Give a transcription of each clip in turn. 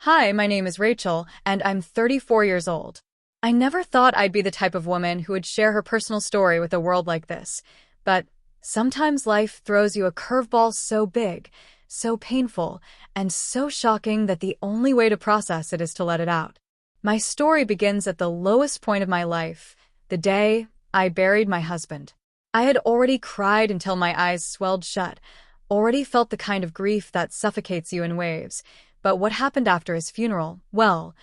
Hi, my name is Rachel, and I'm 34 years old. I never thought I'd be the type of woman who would share her personal story with a world like this, but sometimes life throws you a curveball so big, so painful, and so shocking that the only way to process it is to let it out. My story begins at the lowest point of my life, the day I buried my husband. I had already cried until my eyes swelled shut, already felt the kind of grief that suffocates you in waves. But what happened after his funeral, well,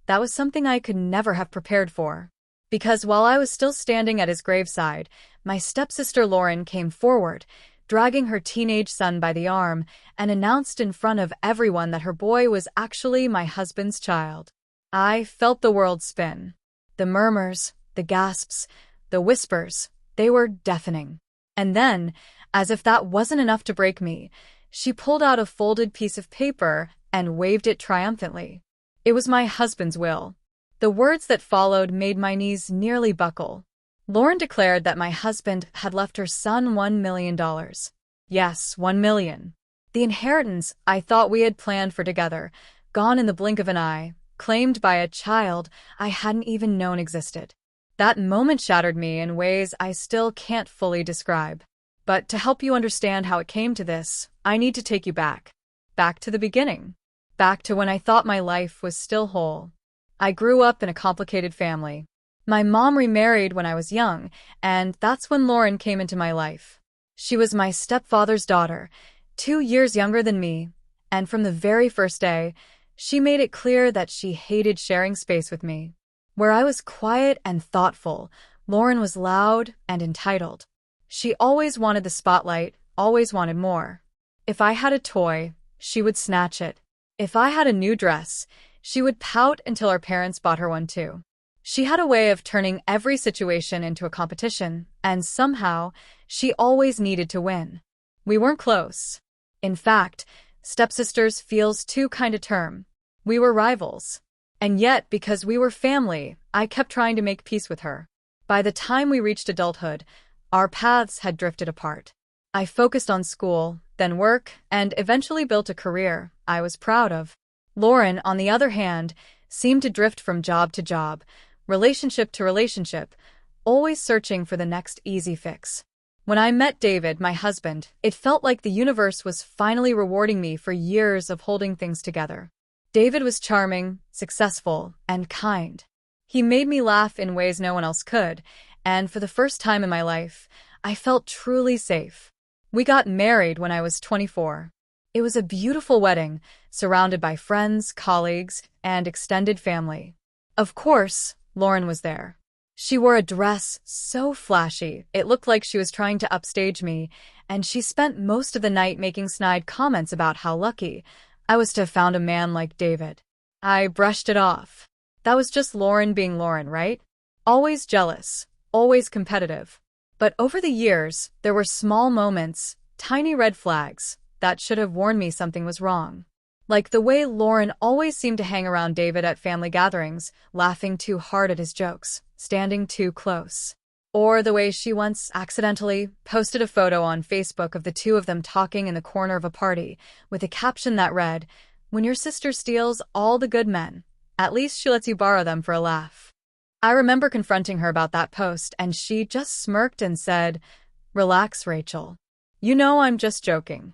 that was something I could never have prepared for. Because while I was still standing at his graveside, my stepsister Lauren came forward, dragging her teenage son by the arm, and announced in front of everyone that her boy was actually my husband's child. I felt the world spin. The murmurs, the gasps, the whispers, they were deafening. And then, as if that wasn't enough to break me, she pulled out a folded piece of paper and waved it triumphantly. It was my husband's will. The words that followed made my knees nearly buckle. Lauren declared that my husband had left her son $1 million. Yes, $1 million. The inheritance I thought we had planned for together, gone in the blink of an eye, claimed by a child I hadn't even known existed. That moment shattered me in ways I still can't fully describe. But to help you understand how it came to this, I need to take you back. Back to the beginning. Back to when I thought my life was still whole. I grew up in a complicated family. My mom remarried when I was young, and that's when Lauren came into my life. She was my stepfather's daughter, 2 years younger than me, and from the very first day, she made it clear that she hated sharing space with me. Where I was quiet and thoughtful, Lauren was loud and entitled. She always wanted the spotlight, always wanted more. If I had a toy, she would snatch it. If I had a new dress, she would pout until our parents bought her one too. She had a way of turning every situation into a competition, and somehow, she always needed to win. We weren't close. In fact, stepsisters feels too kind a term. We were rivals. And yet, because we were family, I kept trying to make peace with her. By the time we reached adulthood, our paths had drifted apart. I focused on school, then work, and eventually built a career I was proud of. Lauren, on the other hand, seemed to drift from job to job, relationship to relationship, always searching for the next easy fix. When I met David, my husband, it felt like the universe was finally rewarding me for years of holding things together. David was charming, successful, and kind. He made me laugh in ways no one else could, and for the first time in my life, I felt truly safe. We got married when I was 24. It was a beautiful wedding, surrounded by friends, colleagues, and extended family. Of course, Lauren was there. She wore a dress so flashy, it looked like she was trying to upstage me, and she spent most of the night making snide comments about how lucky I was to have found a man like David. I brushed it off. That was just Lauren being Lauren, right? Always jealous, always competitive. But over the years, there were small moments, tiny red flags, that should have warned me something was wrong. Like the way Lauren always seemed to hang around David at family gatherings, laughing too hard at his jokes, standing too close. Or the way she once accidentally posted a photo on Facebook of the two of them talking in the corner of a party, with a caption that read, "When your sister steals all the good men, at least she lets you borrow them for a laugh." I remember confronting her about that post, and she just smirked and said, "Relax, Rachel. You know I'm just joking."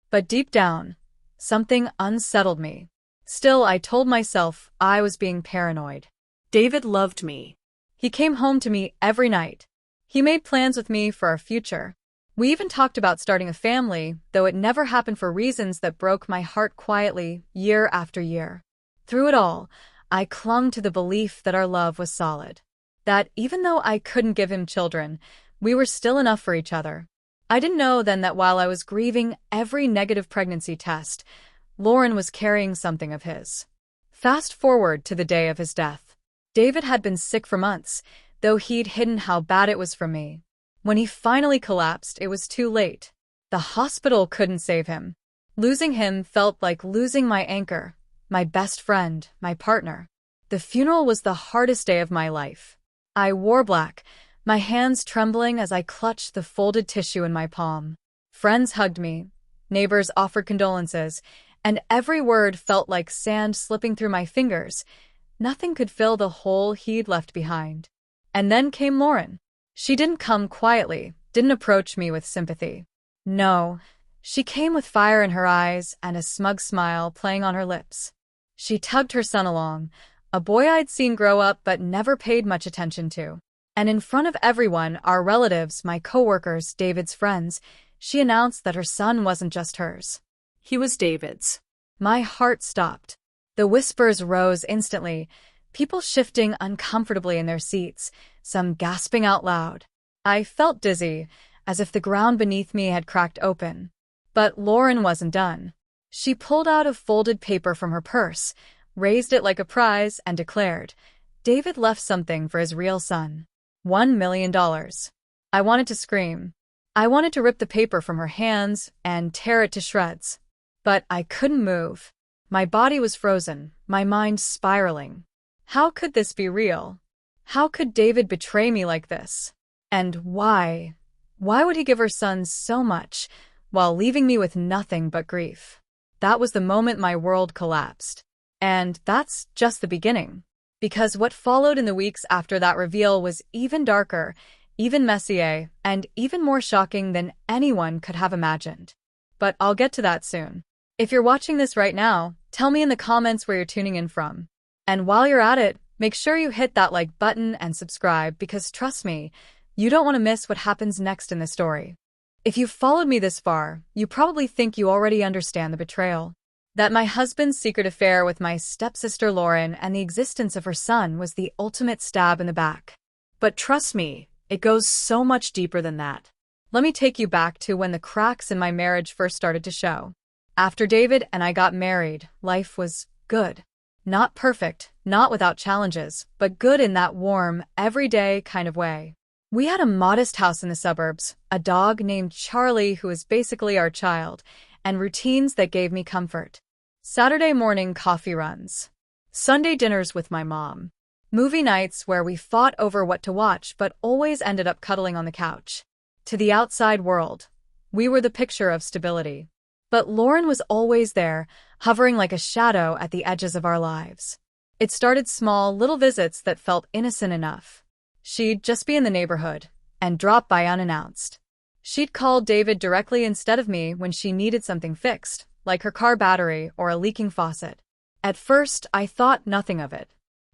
But deep down, something unsettled me. Still, I told myself I was being paranoid. David loved me. He came home to me every night. He made plans with me for our future. We even talked about starting a family, though it never happened for reasons that broke my heart quietly, year after year. Through it all, I clung to the belief that our love was solid. That even though I couldn't give him children, we were still enough for each other. I didn't know then that while I was grieving every negative pregnancy test, Lauren was carrying something of his. Fast forward to the day of his death. David had been sick for months, though he'd hidden how bad it was for me. When he finally collapsed, it was too late. The hospital couldn't save him. Losing him felt like losing my anchor, my best friend, my partner. The funeral was the hardest day of my life. I wore black, my hands trembling as I clutched the folded tissue in my palm. Friends hugged me, neighbors offered condolences, and every word felt like sand slipping through my fingers. Nothing could fill the hole he'd left behind. And then came Lauren. She didn't come quietly, didn't approach me with sympathy. No, she came with fire in her eyes and a smug smile playing on her lips. She tugged her son along, a boy I'd seen grow up but never paid much attention to. And in front of everyone, our relatives, my coworkers, David's friends, she announced that her son wasn't just hers. He was David's. My heart stopped. The whispers rose instantly, people shifting uncomfortably in their seats, some gasping out loud. I felt dizzy, as if the ground beneath me had cracked open. But Lauren wasn't done. She pulled out a folded paper from her purse, raised it like a prize, and declared, "David left something for his real son. $1 million. I wanted to scream. I wanted to rip the paper from her hands and tear it to shreds. But I couldn't move. My body was frozen, my mind spiraling. How could this be real? How could David betray me like this? And why? Why would he give her son so much, while leaving me with nothing but grief? That was the moment my world collapsed. And that's just the beginning. Because what followed in the weeks after that reveal was even darker, even messier, and even more shocking than anyone could have imagined. But I'll get to that soon. If you're watching this right now, tell me in the comments where you're tuning in from. And while you're at it, make sure you hit that like button and subscribe because trust me, you don't want to miss what happens next in the story. If you've followed me this far, you probably think you already understand the betrayal. That my husband's secret affair with my stepsister Lauren and the existence of her son was the ultimate stab in the back. But trust me, it goes so much deeper than that. Let me take you back to when the cracks in my marriage first started to show. After David and I got married, life was good. Not perfect, not without challenges, but good in that warm, everyday kind of way. We had a modest house in the suburbs, a dog named Charlie who was basically our child, and routines that gave me comfort. Saturday morning coffee runs. Sunday dinners with my mom. Movie nights where we fought over what to watch but always ended up cuddling on the couch. To the outside world, we were the picture of stability. But Lauren was always there, hovering like a shadow at the edges of our lives. It started small, little visits that felt innocent enough. She'd just be in the neighborhood and drop by unannounced. She'd call David directly instead of me when she needed something fixed, like her car battery or a leaking faucet. At first, I thought nothing of it.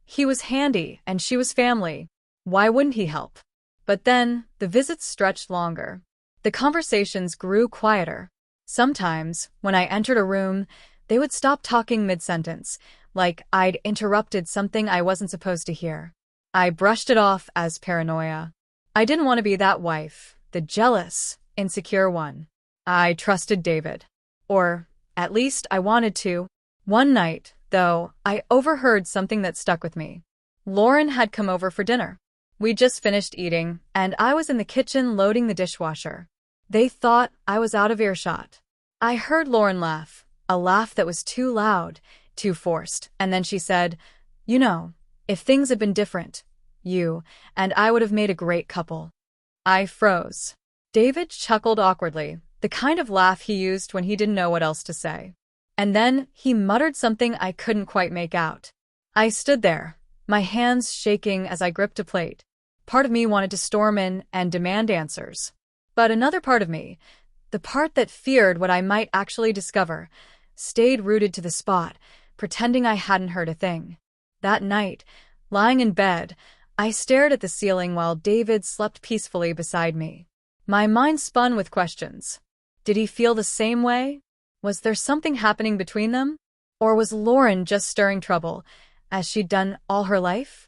He was handy and she was family. Why wouldn't he help? But then, the visits stretched longer. The conversations grew quieter. Sometimes, when I entered a room, they would stop talking mid-sentence, like I'd interrupted something I wasn't supposed to hear. I brushed it off as paranoia. I didn't want to be that wife, the jealous, insecure one. I trusted David. Or, at least I wanted to. One night, though, I overheard something that stuck with me. Lauren had come over for dinner. We'd just finished eating, and I was in the kitchen loading the dishwasher. They thought I was out of earshot. I heard Lauren laugh, a laugh that was too loud, too forced, and then she said, "You know, if things had been different, you and I would have made a great couple." I froze. David chuckled awkwardly, the kind of laugh he used when he didn't know what else to say. And then he muttered something I couldn't quite make out. I stood there, my hands shaking as I gripped a plate. Part of me wanted to storm in and demand answers. But another part of me, the part that feared what I might actually discover, stayed rooted to the spot, pretending I hadn't heard a thing. That night, lying in bed, I stared at the ceiling while David slept peacefully beside me. My mind spun with questions. Did he feel the same way? Was there something happening between them? Or was Lauren just stirring trouble, as she'd done all her life?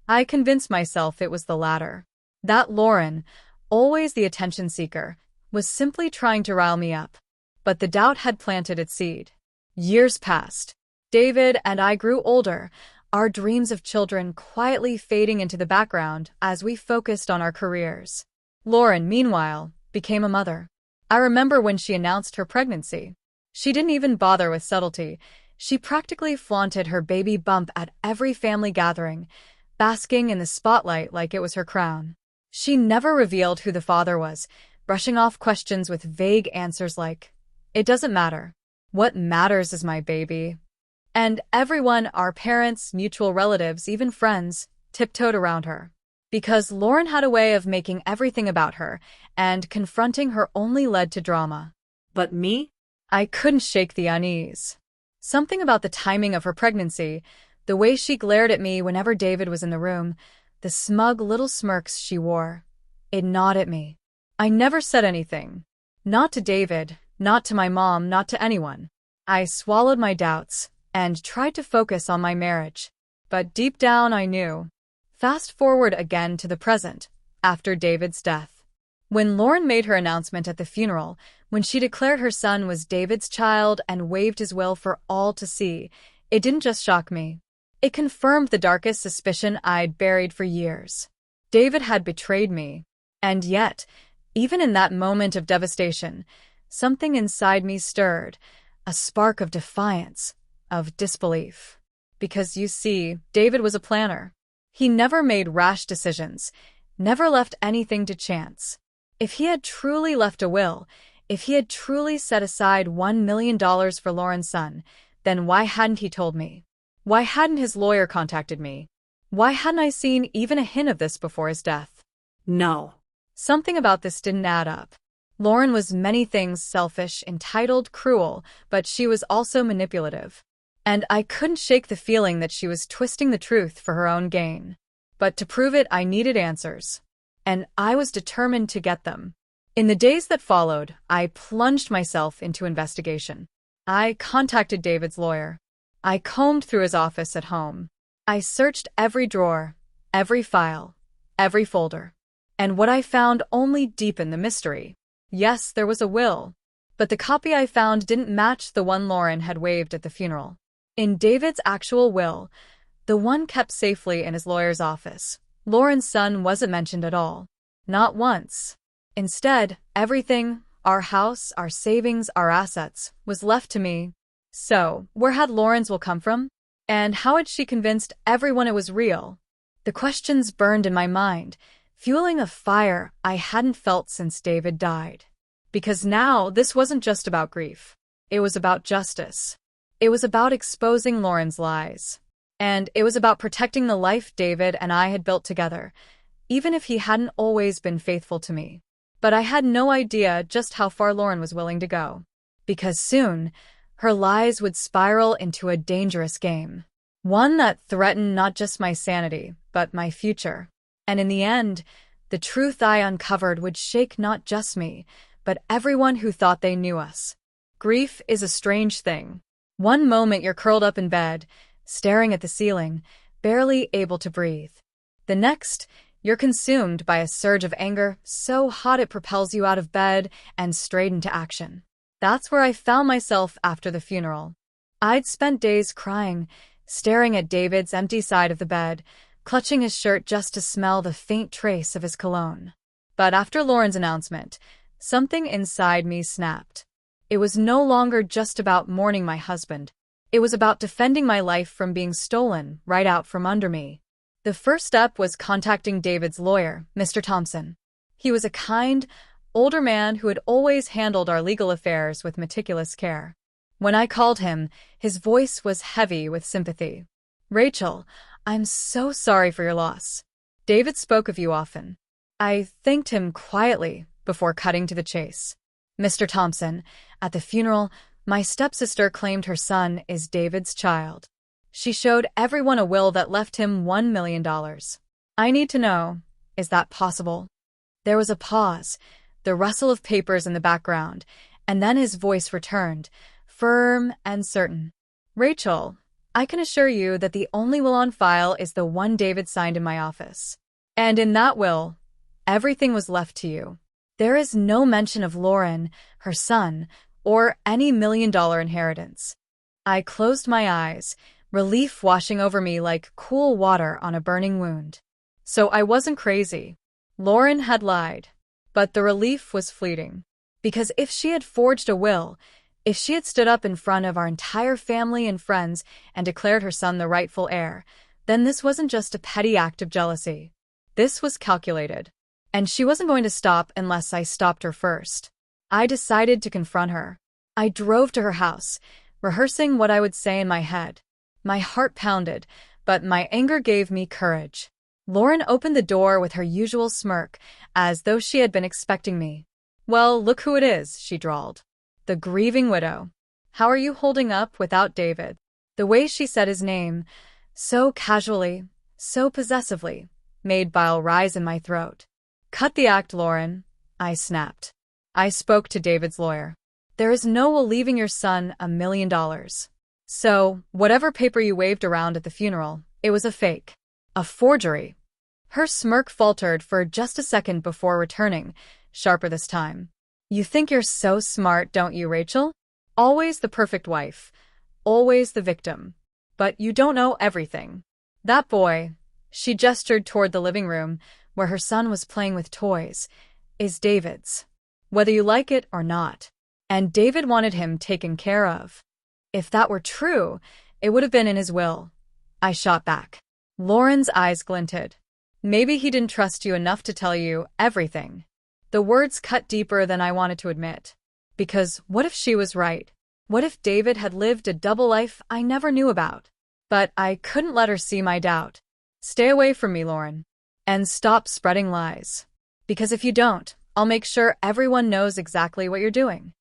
I convinced myself it was the latter. That Lauren, always the attention seeker, was simply trying to rile me up. But the doubt had planted its seed. Years passed. David and I grew older, our dreams of children quietly fading into the background as we focused on our careers. Lauren, meanwhile, became a mother. I remember when she announced her pregnancy. She didn't even bother with subtlety. She practically flaunted her baby bump at every family gathering, basking in the spotlight like it was her crown. She never revealed who the father was, brushing off questions with vague answers like, "It doesn't matter." What matters is my baby. And everyone, our parents, mutual relatives, even friends, tiptoed around her. Because Lauren had a way of making everything about her, and confronting her only led to drama. But me? I couldn't shake the unease. Something about the timing of her pregnancy, the way she glared at me whenever David was in the room, the smug little smirks she wore. It gnawed at me. I never said anything. Not to David, not to my mom, not to anyone. I swallowed my doubts and tried to focus on my marriage. But deep down I knew. Fast forward again to the present, after David's death. When Lauren made her announcement at the funeral, when she declared her son was David's child and waved his will for all to see, it didn't just shock me. It confirmed the darkest suspicion I'd buried for years. David had betrayed me. And yet, even in that moment of devastation, something inside me stirred, a spark of defiance, of disbelief. Because you see, David was a planner. He never made rash decisions, never left anything to chance. If he had truly left a will, if he had truly set aside $1 million for Lauren's son, then why hadn't he told me? Why hadn't his lawyer contacted me? Why hadn't I seen even a hint of this before his death? No. Something about this didn't add up. Lauren was many things: selfish, entitled, cruel, but she was also manipulative. And I couldn't shake the feeling that she was twisting the truth for her own gain. But to prove it, I needed answers. And I was determined to get them. In the days that followed, I plunged myself into investigation. I contacted David's lawyer. I combed through his office at home. I searched every drawer, every file, every folder. And what I found only deepened the mystery. Yes, there was a will, but the copy I found didn't match the one Lauren had waved at the funeral. In David's actual will, the one kept safely in his lawyer's office, Lauren's son wasn't mentioned at all. Not once. Instead, everything, our house, our savings, our assets, was left to me. So, where had Lauren's will come from? And how had she convinced everyone it was real? The questions burned in my mind, fueling a fire I hadn't felt since David died. Because now, this wasn't just about grief. It was about justice. It was about exposing Lauren's lies. And it was about protecting the life David and I had built together, even if he hadn't always been faithful to me. But I had no idea just how far Lauren was willing to go. Because soon, her lies would spiral into a dangerous game. One that threatened not just my sanity, but my future. And in the end, the truth I uncovered would shake not just me, but everyone who thought they knew us. Grief is a strange thing. One moment you're curled up in bed, staring at the ceiling, barely able to breathe. The next, you're consumed by a surge of anger so hot it propels you out of bed and straight into action. That's where I found myself after the funeral. I'd spent days crying, staring at David's empty side of the bed, clutching his shirt just to smell the faint trace of his cologne. But after Lauren's announcement, something inside me snapped. It was no longer just about mourning my husband. It was about defending my life from being stolen right out from under me. The first step was contacting David's lawyer, Mr. Thompson. He was a kind, older man who had always handled our legal affairs with meticulous care. When I called him, his voice was heavy with sympathy. "Rachel, I'm so sorry for your loss. David spoke of you often." I thanked him quietly before cutting to the chase. "Mr. Thompson, at the funeral, my stepsister claimed her son is David's child. She showed everyone a will that left him $1 million. I need to know, is that possible?" There was a pause, the rustle of papers in the background, and then his voice returned, firm and certain. "Rachel, I can assure you that the only will on file is the one David signed in my office. And in that will, everything was left to you. There is no mention of Lauren, her son, or any $1 million inheritance." I closed my eyes, relief washing over me like cool water on a burning wound. So I wasn't crazy. Lauren had lied. But the relief was fleeting. Because if she had forged a will, if she had stood up in front of our entire family and friends and declared her son the rightful heir, then this wasn't just a petty act of jealousy. This was calculated. And she wasn't going to stop unless I stopped her first. I decided to confront her. I drove to her house, rehearsing what I would say in my head. My heart pounded, but my anger gave me courage. Lauren opened the door with her usual smirk, as though she had been expecting me. "Well, look who it is," she drawled. "The grieving widow. How are you holding up without David?" The way she said his name, so casually, so possessively, made bile rise in my throat. "Cut the act, Lauren," I snapped. "I spoke to David's lawyer. There is no way leaving your son $1 million. So, whatever paper you waved around at the funeral, it was a fake. A forgery." Her smirk faltered for just a second before returning, sharper this time. "You think you're so smart, don't you, Rachel? Always the perfect wife. Always the victim. But you don't know everything. That boy," she gestured toward the living room, where her son was playing with toys, "is David's. Whether you like it or not. And David wanted him taken care of." "If that were true, it would have been in his will," I shot back. Lauren's eyes glinted. "Maybe he didn't trust you enough to tell you everything." The words cut deeper than I wanted to admit. Because what if she was right? What if David had lived a double life I never knew about? But I couldn't let her see my doubt. "Stay away from me, Lauren. And stop spreading lies. Because if you don't, I'll make sure everyone knows exactly what you're doing."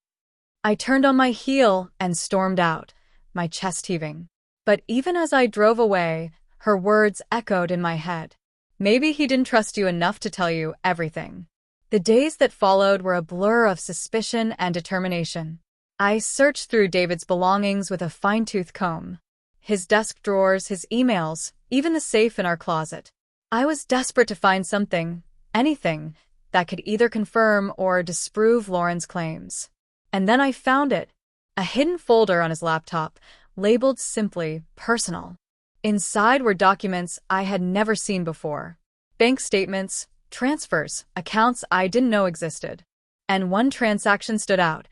I turned on my heel and stormed out, my chest heaving. But even as I drove away, her words echoed in my head. "Maybe he didn't trust you enough to tell you everything." The days that followed were a blur of suspicion and determination. I searched through David's belongings with a fine-tooth comb. His desk drawers, his emails, even the safe in our closet. I was desperate to find something, anything, that could either confirm or disprove Lauren's claims. And then I found it, a hidden folder on his laptop, labeled simply personal. Inside were documents I had never seen before. Bank statements, transfers, accounts I didn't know existed. And one transaction stood out,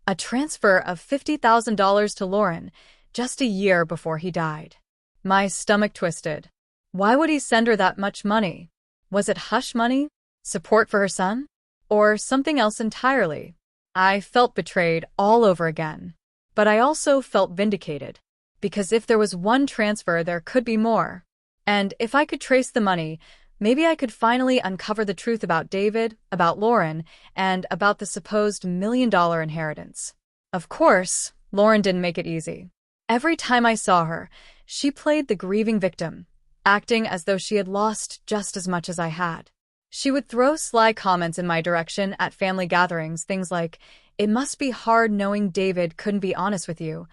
a transfer of $50,000 to Lauren just a year before he died. My stomach twisted. Why would he send her that much money? Was it hush money? Support for her son? Or something else entirely? I felt betrayed all over again. But I also felt vindicated. Because if there was one transfer, there could be more. And if I could trace the money, maybe I could finally uncover the truth about David, about Lauren, and about the supposed $1 million inheritance. Of course, Lauren didn't make it easy. Every time I saw her, she played the grieving victim, acting as though she had lost just as much as I had. She would throw sly comments in my direction at family gatherings, things like, "It must be hard knowing David couldn't be honest with you,"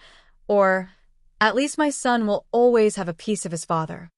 or, "At least my son will always have a piece of his father."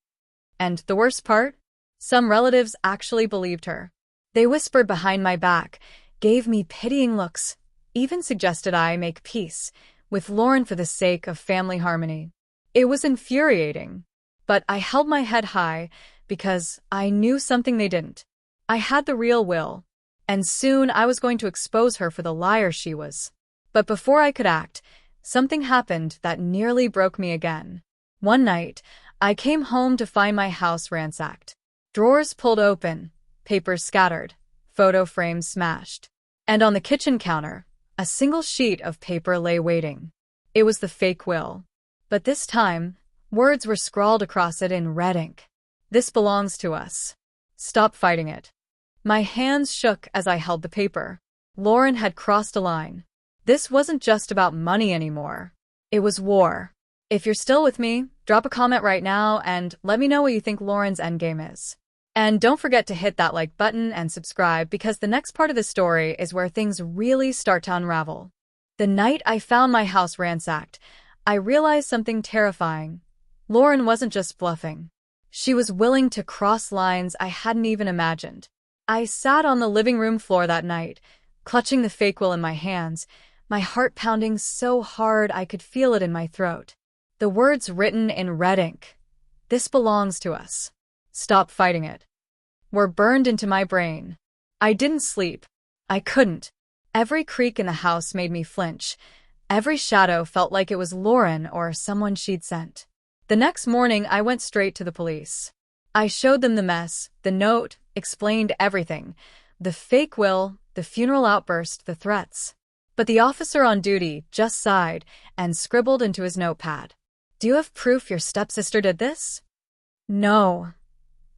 And the worst part? Some relatives actually believed her. They whispered behind my back, gave me pitying looks, even suggested I make peace with Lauren for the sake of family harmony. It was infuriating, but I held my head high because I knew something they didn't. I had the real will, and soon I was going to expose her for the liar she was. But before I could act, something happened that nearly broke me again. One night, I came home to find my house ransacked. Drawers pulled open, papers scattered, photo frames smashed. And on the kitchen counter, a single sheet of paper lay waiting. It was the fake will. But this time, words were scrawled across it in red ink. "This belongs to us. Stop fighting it." My hands shook as I held the paper. Lauren had crossed a line. This wasn't just about money anymore. It was war. If you're still with me, drop a comment right now and let me know what you think Lauren's endgame is. And don't forget to hit that like button and subscribe because the next part of the story is where things really start to unravel. The night I found my house ransacked, I realized something terrifying. Lauren wasn't just bluffing. She was willing to cross lines I hadn't even imagined. I sat on the living room floor that night, clutching the fake will in my hands, my heart pounding so hard I could feel it in my throat. The words written in red ink, "This belongs to us. Stop fighting it," were burned into my brain. I didn't sleep. I couldn't. Every creak in the house made me flinch. Every shadow felt like it was Lauren or someone she'd sent. The next morning, I went straight to the police. I showed them the mess, the note, explained everything. The fake will, the funeral outburst, the threats. But the officer on duty just sighed and scribbled into his notepad. Do you have proof your stepsister did this? No,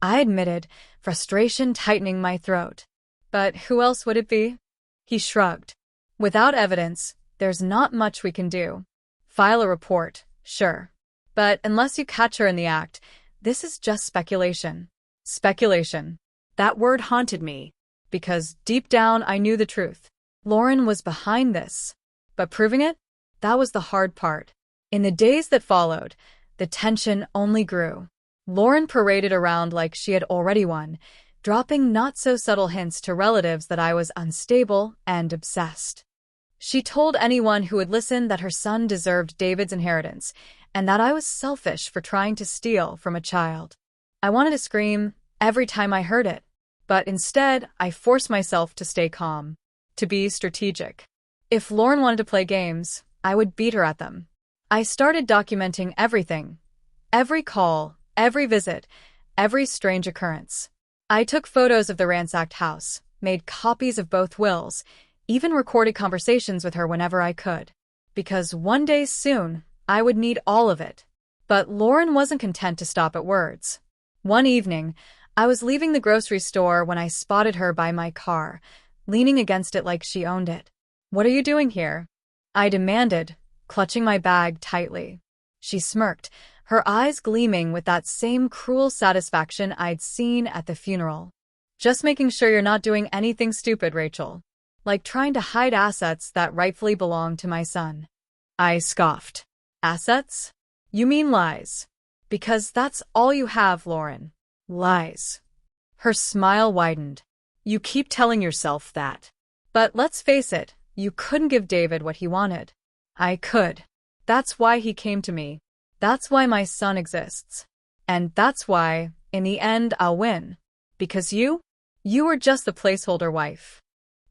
I admitted, frustration tightening my throat. But who else would it be? He shrugged. Without evidence, there's not much we can do. File a report, sure. But unless you catch her in the act, this is just speculation. Speculation. That word haunted me, because deep down I knew the truth. Lauren was behind this. But proving it? That was the hard part. In the days that followed, the tension only grew. Lauren paraded around like she had already won, dropping not-so-subtle hints to relatives that I was unstable and obsessed. She told anyone who would listen that her son deserved David's inheritance, and that I was selfish for trying to steal from a child. I wanted to scream every time I heard it, but instead I forced myself to stay calm, to be strategic. If Lauren wanted to play games, I would beat her at them. I started documenting everything. Every call, every visit, every strange occurrence. I took photos of the ransacked house, made copies of both wills, even recorded conversations with her whenever I could. Because one day soon, I would need all of it. But Lauren wasn't content to stop at words. One evening, I was leaving the grocery store when I spotted her by my car, leaning against it like she owned it. What are you doing here? I demanded, clutching my bag tightly. She smirked, her eyes gleaming with that same cruel satisfaction I'd seen at the funeral. Just making sure you're not doing anything stupid, Rachel. Like trying to hide assets that rightfully belong to my son. I scoffed. Assets? You mean lies. Because that's all you have, Lauren. Lies. Her smile widened. You keep telling yourself that. But let's face it, you couldn't give David what he wanted. I could. That's why he came to me. That's why my son exists. And that's why, in the end, I'll win. Because you were just the placeholder wife.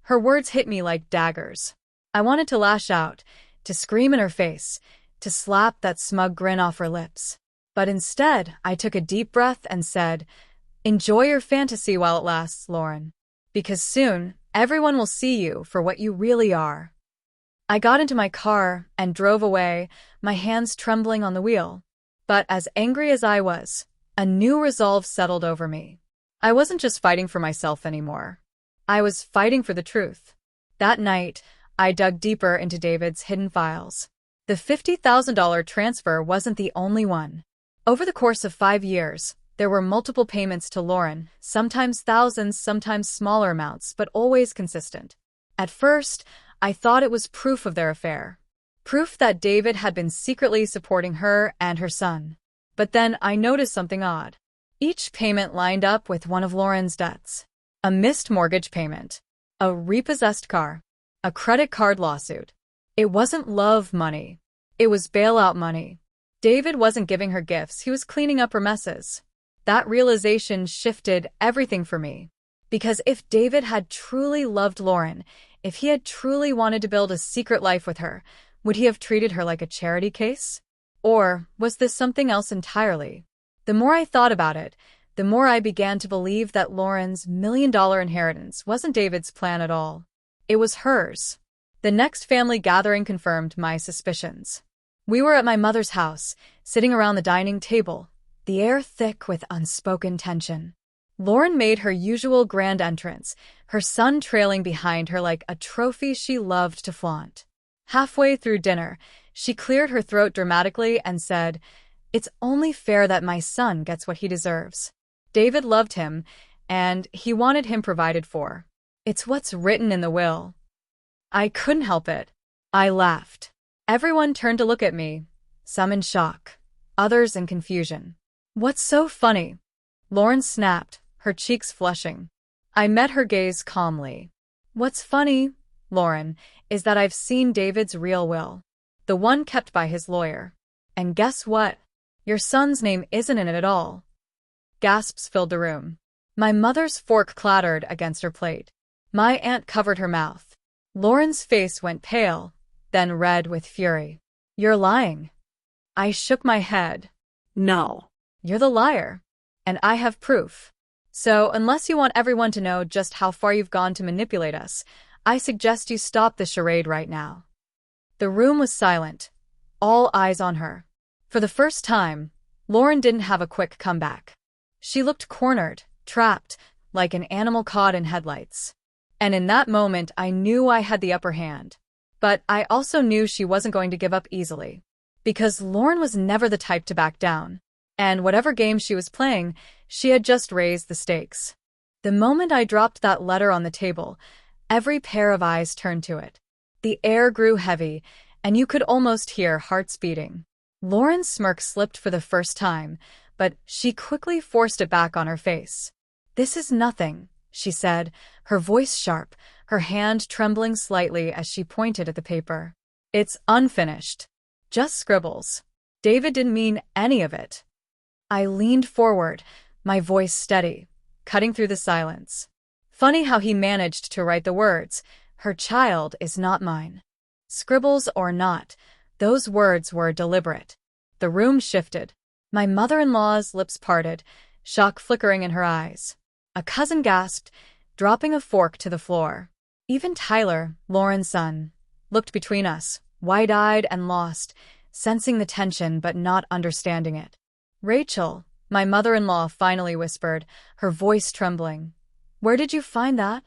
Her words hit me like daggers. I wanted to lash out, to scream in her face, to slap that smug grin off her lips. But instead, I took a deep breath and said, enjoy your fantasy while it lasts, Lauren. Because soon, everyone will see you for what you really are. I got into my car and drove away, my hands trembling on the wheel. But as angry as I was, a new resolve settled over me. I wasn't just fighting for myself anymore. I was fighting for the truth. That night, I dug deeper into David's hidden files. The $50,000 transfer wasn't the only one. Over the course of 5 years, there were multiple payments to Lauren, sometimes thousands, sometimes smaller amounts, but always consistent. At first, I thought it was proof of their affair. Proof that David had been secretly supporting her and her son. But then I noticed something odd. Each payment lined up with one of Lauren's debts. A missed mortgage payment. A repossessed car. A credit card lawsuit. It wasn't love money. It was bailout money. David wasn't giving her gifts, he was cleaning up her messes. That realization shifted everything for me. Because if David had truly loved Lauren, if he had truly wanted to build a secret life with her, would he have treated her like a charity case? Or was this something else entirely? The more I thought about it, the more I began to believe that Lauren's $1 million inheritance wasn't David's plan at all. It was hers. The next family gathering confirmed my suspicions. We were at my mother's house, sitting around the dining table, the air thick with unspoken tension. Lauren made her usual grand entrance, her son trailing behind her like a trophy she loved to flaunt. Halfway through dinner, she cleared her throat dramatically and said, "It's only fair that my son gets what he deserves. David loved him, and he wanted him provided for. It's what's written in the will." I couldn't help it. I laughed. Everyone turned to look at me, some in shock, others in confusion. "What's so funny?" Lauren snapped, her cheeks flushing. I met her gaze calmly. "What's funny, Lauren, is that I've seen David's real will. The one kept by his lawyer. And guess what? Your son's name isn't in it at all." Gasps filled the room. My mother's fork clattered against her plate. My aunt covered her mouth. Lauren's face went pale, then red with fury. "You're lying." I shook my head. "No. You're the liar. And I have proof. So unless you want everyone to know just how far you've gone to manipulate us, I suggest you stop the charade right now." The room was silent, all eyes on her. For the first time, Lauren didn't have a quick comeback. She looked cornered, trapped, like an animal caught in headlights. And in that moment, I knew I had the upper hand. But I also knew she wasn't going to give up easily. Because Lauren was never the type to back down. And whatever game she was playing, she had just raised the stakes. The moment I dropped that letter on the table, every pair of eyes turned to it. The air grew heavy, and you could almost hear hearts beating. Lauren's smirk slipped for the first time, but she quickly forced it back on her face. "This is nothing," she said, her voice sharp, her hand trembling slightly as she pointed at the paper. "It's unfinished. Just scribbles. David didn't mean any of it." I leaned forward, my voice steady, cutting through the silence. "Funny how he managed to write the words, 'Her child is not mine.' Scribbles or not, those words were deliberate." The room shifted. My mother-in-law's lips parted, shock flickering in her eyes. A cousin gasped, dropping a fork to the floor. Even Tyler, Lauren's son, looked between us, wide-eyed and lost, sensing the tension but not understanding it. "Rachel," my mother-in-law finally whispered, her voice trembling. "Where did you find that?"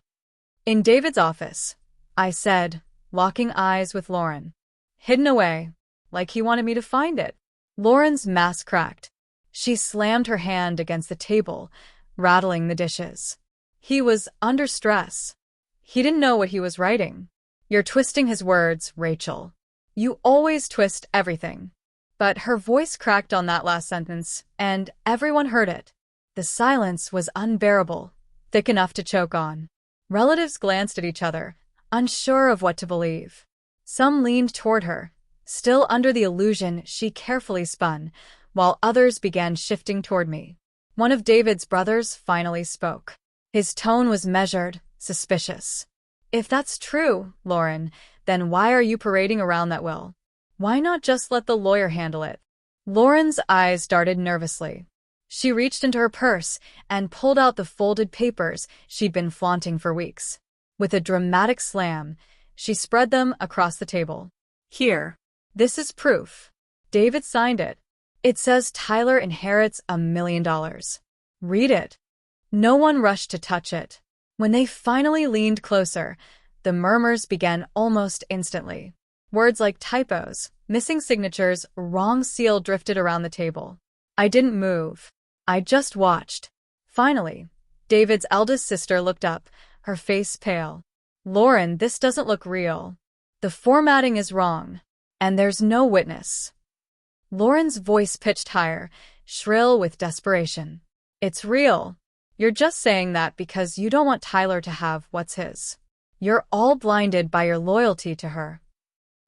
"In David's office," I said, locking eyes with Lauren. "Hidden away, like he wanted me to find it." Lauren's mask cracked. She slammed her hand against the table, rattling the dishes. "He was under stress. He didn't know what he was writing." "You're twisting his words, Rachel. You always twist everything." But her voice cracked on that last sentence, and everyone heard it. The silence was unbearable, thick enough to choke on. Relatives glanced at each other, unsure of what to believe. Some leaned toward her, still under the illusion she carefully spun, while others began shifting toward me. One of David's brothers finally spoke. His tone was measured, suspicious. "If that's true, Lauren, then why are you parading around that will? Why not just let the lawyer handle it?" Lauren's eyes darted nervously. She reached into her purse and pulled out the folded papers she'd been flaunting for weeks. With a dramatic slam, she spread them across the table. "Here. This is proof. David signed it. It says Tyler inherits $1 million. Read it." No one rushed to touch it. When they finally leaned closer, the murmurs began almost instantly. Words like typos, missing signatures, wrong seal drifted around the table. I didn't move. I just watched. Finally, David's eldest sister looked up, her face pale. "Lauren, this doesn't look real. The formatting is wrong. And there's no witness." Lauren's voice pitched higher, shrill with desperation. "It's real. You're just saying that because you don't want Tyler to have what's his. You're all blinded by your loyalty to her."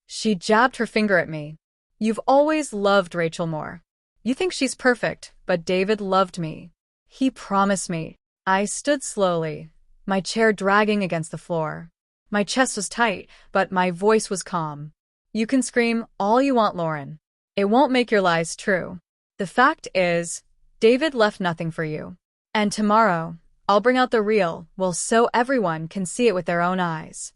She jabbed her finger at me. "You've always loved Rachel more. You think she's perfect, but David loved me. He promised me." I stood slowly, my chair dragging against the floor. My chest was tight, but my voice was calm. "You can scream all you want, Lauren. It won't make your lies true. The fact is, David left nothing for you. And tomorrow, I'll bring out the real will so everyone can see it with their own eyes."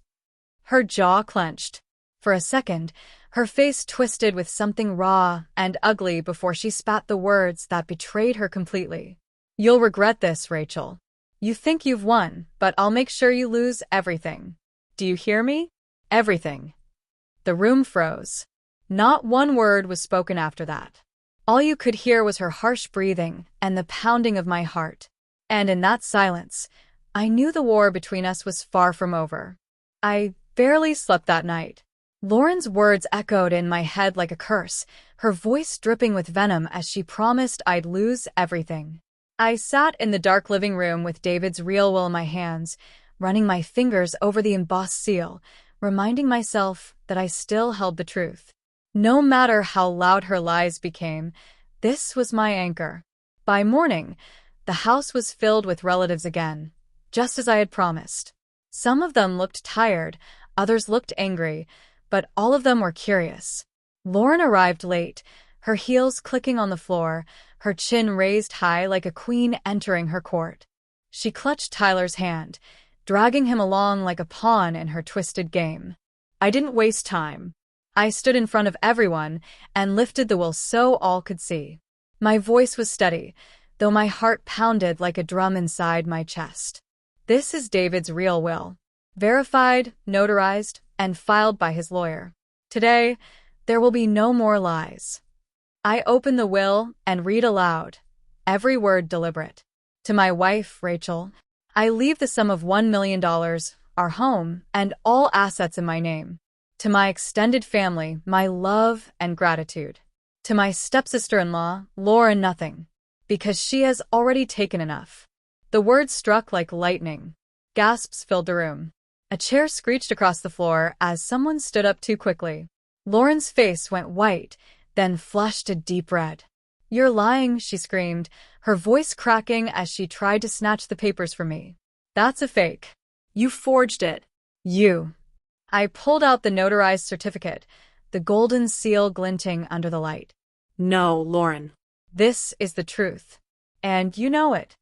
Her jaw clenched. For a second, her face twisted with something raw and ugly before she spat the words that betrayed her completely. "You'll regret this, Rachel. You think you've won, but I'll make sure you lose everything. Do you hear me? Everything." The room froze. Not one word was spoken after that. All you could hear was her harsh breathing and the pounding of my heart. And in that silence, I knew the war between us was far from over. I barely slept that night. Lauren's words echoed in my head like a curse, her voice dripping with venom as she promised I'd lose everything. I sat in the dark living room with David's real will in my hands, running my fingers over the embossed seal, reminding myself that I still held the truth. No matter how loud her lies became, this was my anchor. By morning, the house was filled with relatives again, just as I had promised. Some of them looked tired, others looked angry, but all of them were curious. Lauren arrived late, her heels clicking on the floor, her chin raised high like a queen entering her court. She clutched Tyler's hand, dragging him along like a pawn in her twisted game. I didn't waste time. I stood in front of everyone and lifted the will so all could see. My voice was steady, though my heart pounded like a drum inside my chest. This is David's real will. Verified, notarized, and filed by his lawyer. Today, there will be no more lies. I open the will and read aloud, every word deliberate. To my wife, Rachel, I leave the sum of $1 million, our home, and all assets in my name. To my extended family, my love and gratitude. To my stepsister-in-law, Laura, nothing, because she has already taken enough. The words struck like lightning. Gasps filled the room. A chair screeched across the floor as someone stood up too quickly. Lauren's face went white, then flushed a deep red. "You're lying," she screamed, her voice cracking as she tried to snatch the papers from me. "That's a fake. You forged it. You." I pulled out the notarized certificate, the golden seal glinting under the light. "No, Lauren. This is the truth. And you know it."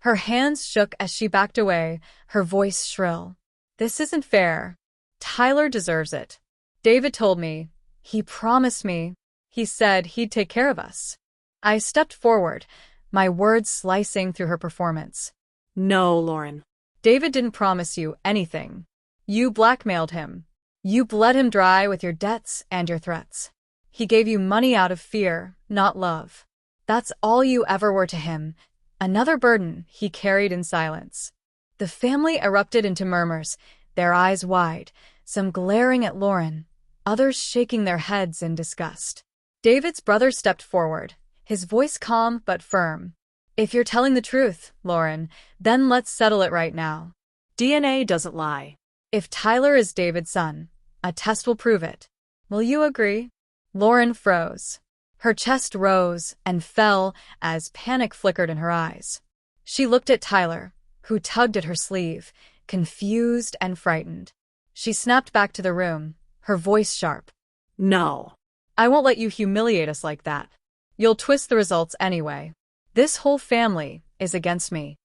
Her hands shook as she backed away, her voice shrill. "This isn't fair. Tyler deserves it. David told me. He promised me. He said he'd take care of us." I stepped forward, my words slicing through her performance. "No, Lauren. David didn't promise you anything. You blackmailed him. You bled him dry with your debts and your threats. He gave you money out of fear, not love. That's all you ever were to him, another burden he carried in silence." The family erupted into murmurs, their eyes wide, some glaring at Lauren, others shaking their heads in disgust. David's brother stepped forward, his voice calm but firm. "If you're telling the truth, Lauren, then let's settle it right now. DNA doesn't lie. If Tyler is David's son, a test will prove it. Will you agree?" Lauren froze. Her chest rose and fell as panic flickered in her eyes. She looked at Tyler, who tugged at her sleeve, confused and frightened. She snapped back to the room, her voice sharp. "No. I won't let you humiliate us like that. You'll twist the results anyway. This whole family is against me."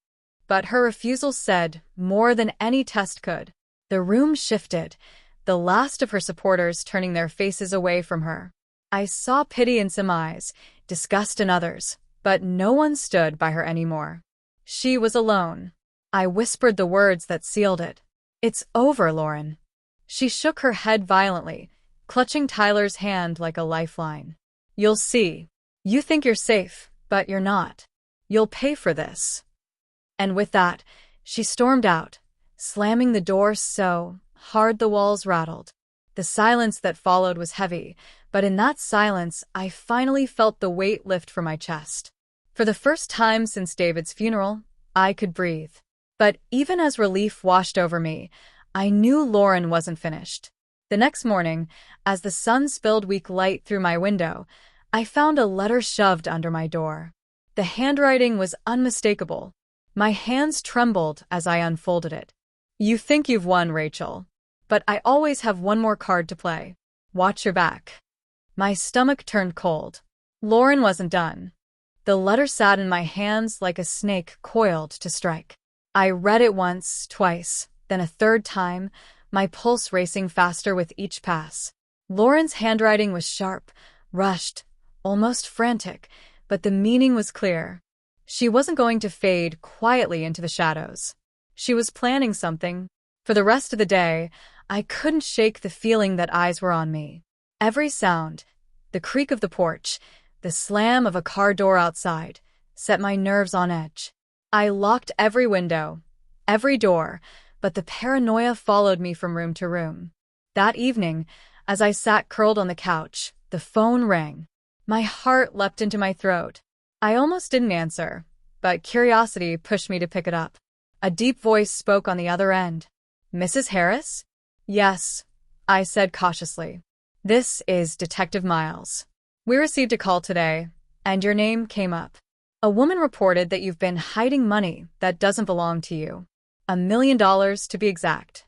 But her refusal said more than any test could. The room shifted, the last of her supporters turning their faces away from her. I saw pity in some eyes, disgust in others, but no one stood by her anymore. She was alone. I whispered the words that sealed it. "It's over, Lauren." She shook her head violently, clutching Tyler's hand like a lifeline. "You'll see. You think you're safe, but you're not. You'll pay for this." And with that, she stormed out, slamming the door so hard the walls rattled. The silence that followed was heavy, but in that silence I finally felt the weight lift from my chest. For the first time since David's funeral, I could breathe. But even as relief washed over me, I knew Lauren wasn't finished. The next morning, as the sun spilled weak light through my window, I found a letter shoved under my door. The handwriting was unmistakable. My hands trembled as I unfolded it. "You think you've won, Rachel. But I always have one more card to play. Watch your back." My stomach turned cold. Lauren wasn't done. The letter sat in my hands like a snake coiled to strike. I read it once, twice, then a third time, my pulse racing faster with each pass. Lauren's handwriting was sharp, rushed, almost frantic, but the meaning was clear. She wasn't going to fade quietly into the shadows. She was planning something. For the rest of the day, I couldn't shake the feeling that eyes were on me. Every sound, the creak of the porch, the slam of a car door outside, set my nerves on edge. I locked every window, every door, but the paranoia followed me from room to room. That evening, as I sat curled on the couch, the phone rang. My heart leapt into my throat. I almost didn't answer, but curiosity pushed me to pick it up. A deep voice spoke on the other end. "Mrs. Harris?" "Yes," I said cautiously. "This is Detective Miles. We received a call today, and your name came up. A woman reported that you've been hiding money that doesn't belong to you. $1 million to be exact."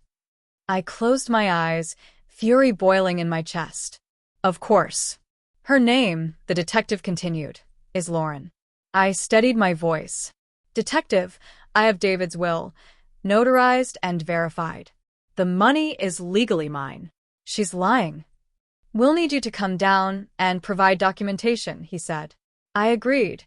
I closed my eyes, fury boiling in my chest. "Of course. Her name," the detective continued, "is Lauren." I steadied my voice. "Detective, I have David's will. notarized and verified. The money is legally mine. She's lying. We'll need you to come down and provide documentation, he said. I agreed,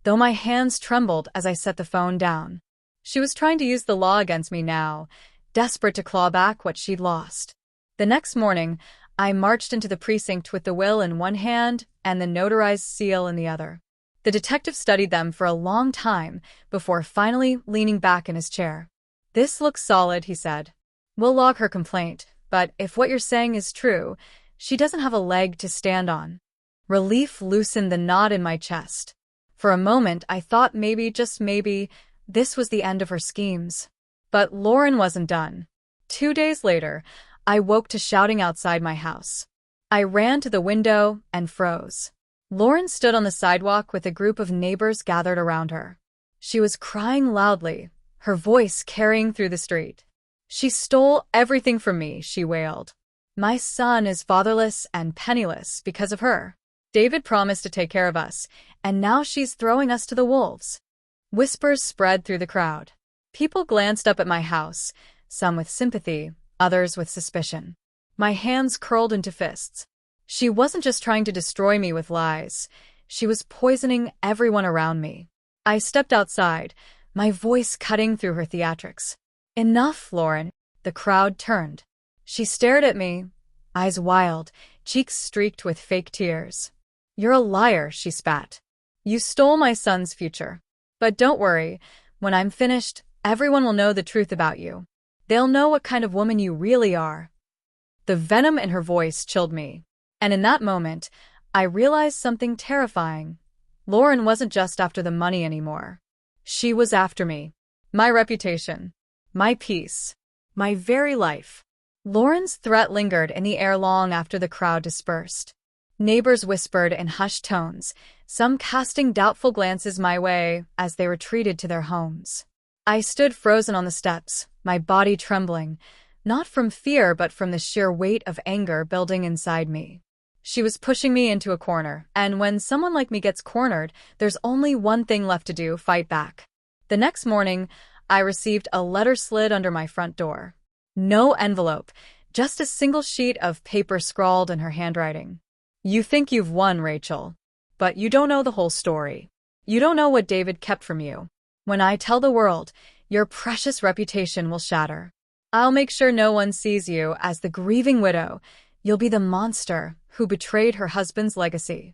though my hands trembled as I set the phone down. She was trying to use the law against me now, desperate to claw back what she'd lost. The next morning, I marched into the precinct with the will in one hand and the notarized seal in the other. The detective studied them for a long time before finally leaning back in his chair. This looks solid, he said. We'll log her complaint, but if what you're saying is true, she doesn't have a leg to stand on. Relief loosened the knot in my chest. For a moment, I thought maybe, just maybe, this was the end of her schemes. But Lauren wasn't done. 2 days later, I woke to shouting outside my house. I ran to the window and froze. Lauren stood on the sidewalk with a group of neighbors gathered around her. She was crying loudly, her voice carrying through the street. She stole everything from me, she wailed. My son is fatherless and penniless because of her. David promised to take care of us, and now she's throwing us to the wolves. Whispers spread through the crowd. People glanced up at my house, some with sympathy, others with suspicion. My hands curled into fists. She wasn't just trying to destroy me with lies. She was poisoning everyone around me. I stepped outside, my voice cutting through her theatrics. Enough, Lauren. The crowd turned. She stared at me, eyes wild, cheeks streaked with fake tears. You're a liar, she spat. You stole my son's future. But don't worry, when I'm finished, everyone will know the truth about you. They'll know what kind of woman you really are. The venom in her voice chilled me. And in that moment, I realized something terrifying. Lauren wasn't just after the money anymore. She was after me. My reputation. My peace. My very life. Lauren's threat lingered in the air long after the crowd dispersed. Neighbors whispered in hushed tones, some casting doubtful glances my way as they retreated to their homes. I stood frozen on the steps, my body trembling, not from fear but from the sheer weight of anger building inside me. She was pushing me into a corner, and when someone like me gets cornered, there's only one thing left to do: fight back. The next morning, I received a letter slid under my front door. No envelope, just a single sheet of paper scrawled in her handwriting. You think you've won, Rachel, but you don't know the whole story. You don't know what David kept from you. When I tell the world, your precious reputation will shatter. I'll make sure no one sees you as the grieving widow. You'll be the monster who betrayed her husband's legacy.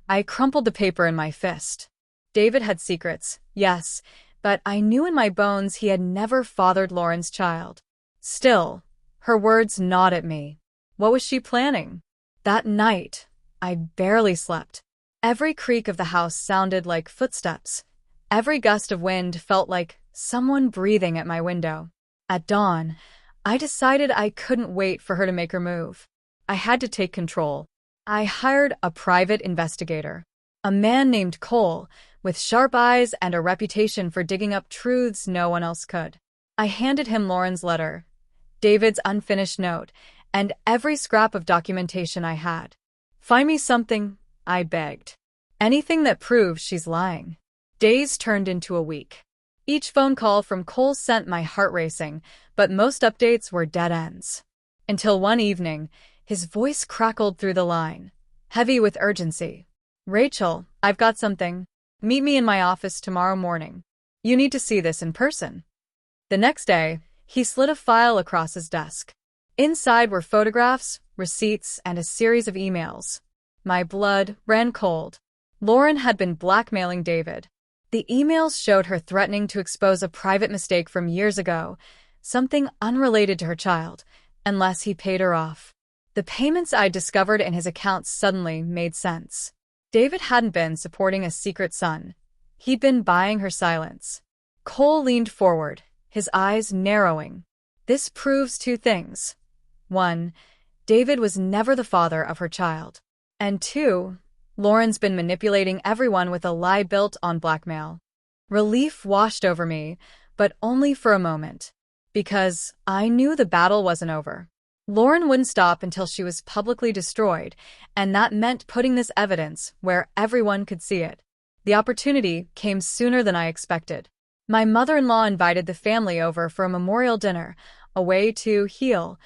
I crumpled the paper in my fist. David had secrets, yes, but I knew in my bones he had never fathered Lauren's child. Still, her words gnawed at me. What was she planning? That night, I barely slept. Every creak of the house sounded like footsteps. Every gust of wind felt like someone breathing at my window. At dawn, I decided I couldn't wait for her to make her move. I had to take control. I hired a private investigator, a man named Cole, with sharp eyes and a reputation for digging up truths no one else could. I handed him Lauren's letter, David's unfinished note, and every scrap of documentation I had. Find me something, I begged. Anything that proves she's lying. Days turned into a week. Each phone call from Cole sent my heart racing, but most updates were dead ends. Until one evening, his voice crackled through the line, heavy with urgency. Rachel, I've got something. Meet me in my office tomorrow morning. You need to see this in person. The next day, he slid a file across his desk. Inside were photographs, receipts, and a series of emails. My blood ran cold. Lauren had been blackmailing David. The emails showed her threatening to expose a private mistake from years ago, something unrelated to her child, unless he paid her off. The payments I'd discovered in his accounts suddenly made sense. David hadn't been supporting a secret son. He'd been buying her silence. Cole leaned forward, his eyes narrowing. This proves two things. 1, David was never the father of her child. And 2, Lauren's been manipulating everyone with a lie built on blackmail. Relief washed over me, but only for a moment. Because I knew the battle wasn't over. Lauren wouldn't stop until she was publicly destroyed, and that meant putting this evidence where everyone could see it. The opportunity came sooner than I expected. My mother-in-law invited the family over for a memorial dinner, a way to heal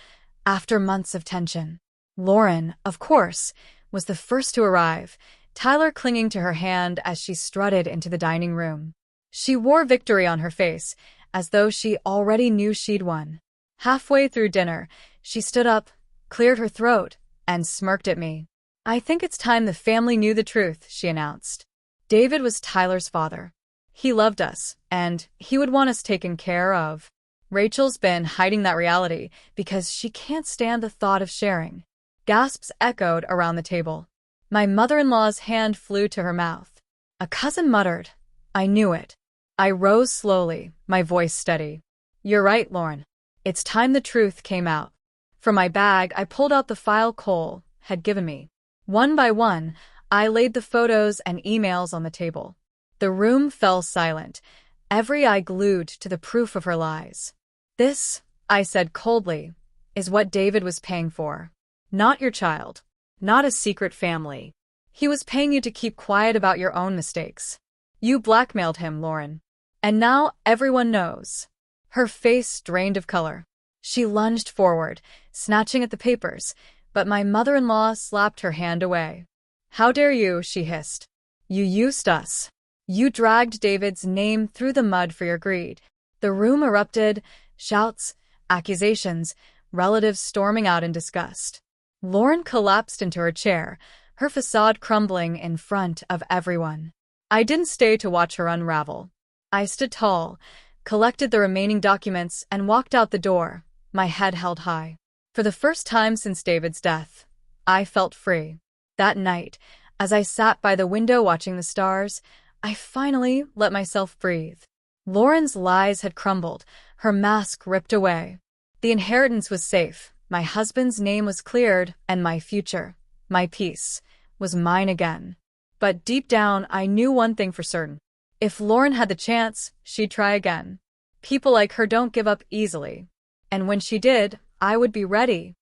after months of tension. Lauren, of course, was the first to arrive, Tyler clinging to her hand as she strutted into the dining room. She wore victory on her face, as though she already knew she'd won. Halfway through dinner, she stood up, cleared her throat, and smirked at me. "I think it's time the family knew the truth," she announced. David was Tyler's father. He loved us, and he would want us taken care of. Rachel's been hiding that reality because she can't stand the thought of sharing. Gasps echoed around the table. My mother-in-law's hand flew to her mouth. A cousin muttered, "I knew it." I rose slowly, my voice steady. "You're right, Lauren. It's time the truth came out." From my bag, I pulled out the file Cole had given me. One by one, I laid the photos and emails on the table. The room fell silent, every eye glued to the proof of her lies. "This," I said coldly, "is what David was paying for. Not your child. Not a secret family. He was paying you to keep quiet about your own mistakes. You blackmailed him, Lauren. And now everyone knows." Her face drained of color. She lunged forward, snatching at the papers, but my mother-in-law slapped her hand away. "How dare you," she hissed. "You used us. You dragged David's name through the mud for your greed." The room erupted, shouts, accusations, relatives storming out in disgust. Lauren collapsed into her chair, her facade crumbling in front of everyone. I didn't stay to watch her unravel. I stood tall, collected the remaining documents, and walked out the door, my head held high. For the first time since David's death, I felt free. That night, as I sat by the window watching the stars, I finally let myself breathe. Lauren's lies had crumbled, her mask ripped away. The inheritance was safe, my husband's name was cleared, and my future, my peace, was mine again. But deep down, I knew one thing for certain. If Lauren had the chance, she'd try again. People like her don't give up easily. And when she did, I would be ready.